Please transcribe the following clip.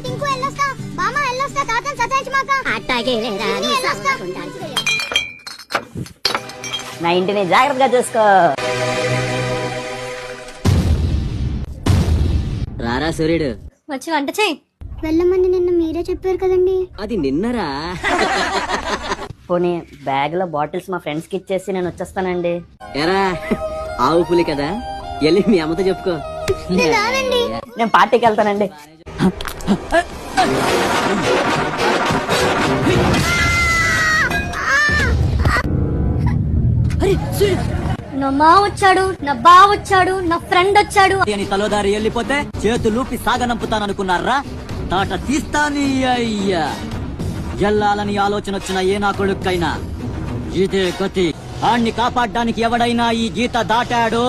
టింకు ఎల్లొస్తా బామ్మ ఎల్లొస్తా తాతని సతాయించమాక అట్టాగే లేరా నా ఇంటిని జాగ్రత్తగా చూసుకో. రారా సూర్యుడు, వచ్చి వంట చేయి. వెళ్ళమని నిన్న మీరే చెప్పారు కదండి. అది నిన్నరా. పోనీ బ్యాగ్ లో బాటిల్స్ మా ఫ్రెండ్స్ కి ఇచ్చేసి నేను వచ్చేస్తానండి. ఎరా ఆవు పులి కదా, వెళ్ళి మీ అమ్మతో చెప్పుకో. నేను పార్టీకి వెళ్తానండి. నా మా వచ్చాడు, నా బా వచ్చాడు, నా ఫ్రెండ్ వచ్చాడు అని తలోదారి వెళ్ళిపోతే చేతులూపి సాగనంపుతాననుకున్నారా? తాట తీస్తాని అయ్యా. ఎల్లాలని ఆలోచన వచ్చిన ఏ నా కొడుకైనా ఇదే గతి. ఆణ్ణి కాపాడ్డానికి ఎవడైనా ఈ గీత దాటాడో